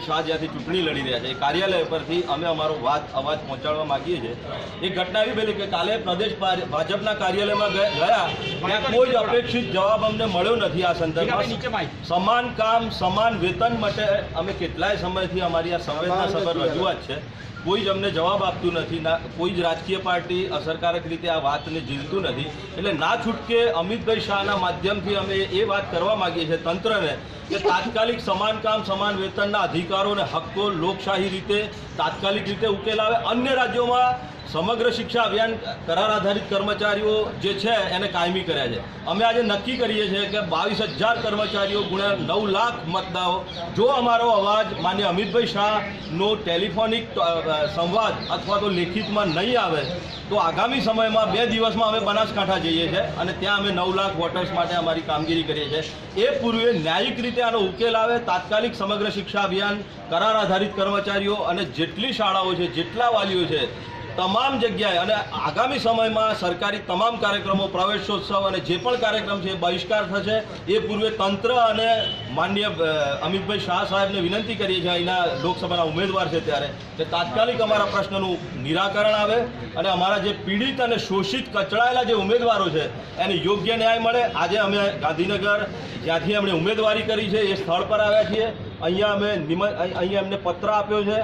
અમિતભાઈ શાહ જ્યાંથી ચૂંટણી લડી રહ્યા છે એ કાર્યાલય પરથી અમે અમારો અવાજ પહોંચાડવા માંગીએ છીએ। એક ઘટના એવી બની કે કાલે પ્રદેશ ભાજપના કાર્યાલયમાં ગયા ત્યાં કોઈ જ અપેક્ષિત જવાબ અમને મળ્યો નથી। આ સંદર્ભમાં સમાન કામ સમાન વેતન માટે અમે કેટલાય સમયથી અમારી આ સંવેદનાસભર રજૂઆત છે, કોઈ જ અમને જવાબ આપતું નથી, ના કોઈ જ રાજકીય પાર્ટી અસરકારક રીતે આ વાતને ઝીલતું નથી। એટલે ના છૂટકે અમિતભાઈ શાહના માધ્યમથી અમે એ વાત કરવા માગીએ છીએ તંત્રને કે તાત્કાલિક સમાન કામ સમાન વેતનના અધિકારો અને હક્કો લોકશાહી રીતે તાત્કાલિક રીતે ઉકેલ આવે। અન્ય રાજ્યોમાં સમગ્ર શિક્ષા અભિયાન કરાર આધારિત કર્મચારીઓ જે છે એને કાયમી કર્યા છે। અમે આજે નક્કી કરીએ છીએ કે 22,000 કર્મચારીઓ ગુણ્યા 9 લાખ મતદારો જો અમારો અવાજ માન્ય અમિતભાઈ શાહનો ટેલિફોનિક સંવાદ અથવા તો લેખિતમાં નહીં આવે તો આગામી સમયમાં 2 દિવસમાં અમે બનાસકાંઠા જઈએ છીએ અને ત્યાં અમે 9 લાખ વોટર્સ માટે અમારી કામગીરી કરીએ છીએ। એ પૂર્વે ન્યાયિક રીતે આનો ઉકેલ આવે, તાત્કાલિક સમગ્ર શિક્ષા અભિયાન કરાર આધારિત કર્મચારીઓ અને જેટલી શાળાઓ છે જેટલા વાલીઓ છે તમામ જગ્યાએ અને આગામી સમયમાં સરકારી તમામ કાર્યક્રમો પ્રવેશોત્સવ અને જે પણ કાર્યક્રમ છે બહિષ્કાર થશે। એ પૂર્વે તંત્ર અને માન્ય અમિતભાઈ શાહ સાહેબને વિનંતી કરીએ છીએ, અહીંના લોકસભાના ઉમેદવાર છે ત્યારે કે તાત્કાલિક અમારા પ્રશ્નનું નિરાકરણ આવે અને અમારા જે પીડિત અને શોષિત કચડાયેલા જે ઉમેદવારો છે એને યોગ્ય ન્યાય મળે। આજે અમે ગાંધીનગર જ્યાંથી અમને ઉમેદવારી કરી છે એ સ્થળ પર આવ્યા છીએ। અહીંયા અમને પત્ર આપ્યો છે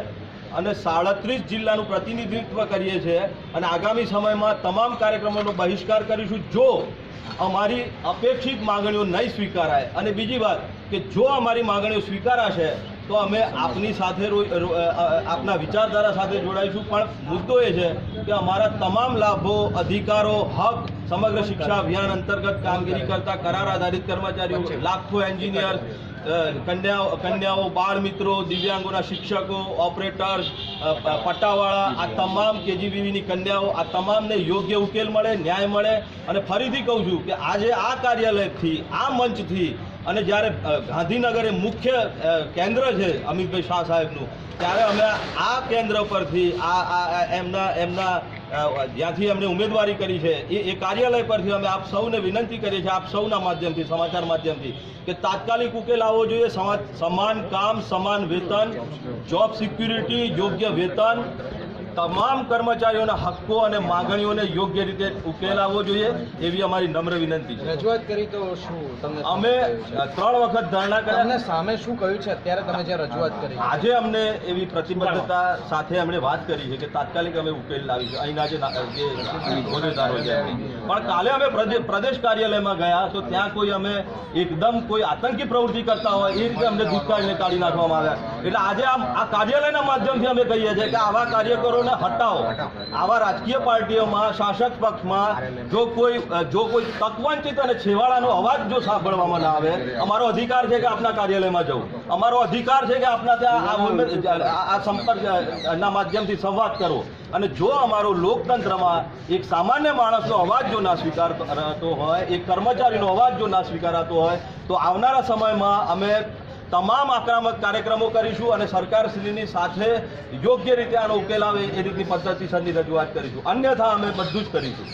અને 37 જિલ્લાનું પ્રતિનિધિત્વ કરીએ છીએ અને આગામી સમયમાં તમામ કાર્યક્રમોનો બહિષ્કાર કરીશું જો અમારી અપેક્ષિત માંગણીઓ નહીં સ્વીકારાય। અને બીજી વાત કે જો અમારી માંગણીઓ સ્વીકારાશે તો અમે આપની સાથે આપના વિચારધારા સાથે જોડાઈશું। પણ મુદ્દો એ છે કે અમારા તમામ લાભો અધિકારો હક સમગ્ર શિક્ષા અભિયાન અંતર્ગત કામગીરી કરતા કરાર આધારિત કર્મચારીઓ, લાખો એન્જિનિયર, કન્યાઓ, બાળ મિત્રો, દિવ્યાંગોના શિક્ષકો, ઓપરેટર્સ, પટ્ટાવાળા, આ તમામ કેજીબીવીની કન્યાઓ, આ તમામને યોગ્ય ઉકેલ મળે, ન્યાય મળે। અને ફરીથી કહું છું કે આજે આ કાર્યાલયથી આ મંચથી અને જ્યારે ગાંધીનગર એ મુખ્ય કેન્દ્ર છે અમિતભાઈ શાહ સાહેબનું ત્યારે અમે આ કેન્દ્ર પરથી એમના જ્યાંથી અમને ઉમેદવારી કરી છે એ કાર્યાલય પરથી અમે આપ સૌને વિનંતી કરીએ છીએ, આપ સૌના માધ્યમથી સમાચાર માધ્યમથી કે તાત્કાલિક ઉકેલ આવવો જોઈએ। સમાન કામ સમાન વેતન, જોબ સિક્યુરિટી, યોગ્ય વેતન, તમામ કર્મચારીઓના હક્કો અને માંગણીઓને યોગ્ય રીતે ઉકેલ આવવો જોઈએ એવી અમારી નમ્ર વિનંતી છે। રજૂઆત કરી તો શું તમને અમે 3 વખત ધરણા કર્યા। સામે શું કહ્યું છે અત્યારે તમે જે રજૂઆત કરી? આજે અમને એવી પ્રતિબદ્ધતા સાથે અમને વાત કરી છે કે તાત્કાલિક અમે ઉકેલ લાવીશું અહીંના જે હોદ્દેદારો છે। પણ કાલે અમે પ્રદેશ કાર્યાલયમાં ગયા તો ત્યાં કોઈ અમે એકદમ કોઈ આતંકી પ્રવૃત્તિ કરતા હોય એ રીતે અમને દુષ્કાળને કાઢી નાખવામાં આવ્યા। એટલે આજે આ કાર્યાલયના માધ્યમથી અમે કહીએ છીએ કે આવા કાર્યકરો હટાવો। આવા રાજકીય પાર્ટીઓમાં શાસક પક્ષમાં જો કોઈ તકવંચિત અને છેવાડાનો અવાજ જો સાંભળવામાં ના આવે, અમારો અધિકાર છે કે આપના કાર્યાલયમાં જવું, અમારો અધિકાર છે કે આપના ત્યાં આ સંપર્કના માધ્યમથી સંવાદ કરો। અને જો અમારો લોકતંત્રમાં એક સામાન્ય માણસનો અવાજ જો ના સ્વીકારાતો હોય, એક કર્મચારીનો અવાજ જો ના સ્વીકારાતો હોય તો આવનારા સમયમાં અમે તમામ આક્રમક કાર્યક્રમો કરીશું અને સરકારશ્રીની સાથે યોગ્ય રીતે આનો ઉકેલ આવે એ રીતની પદ્ધતિસરની રજૂઆત કરીશું, અન્યથા અમે બધું જ કરીશું।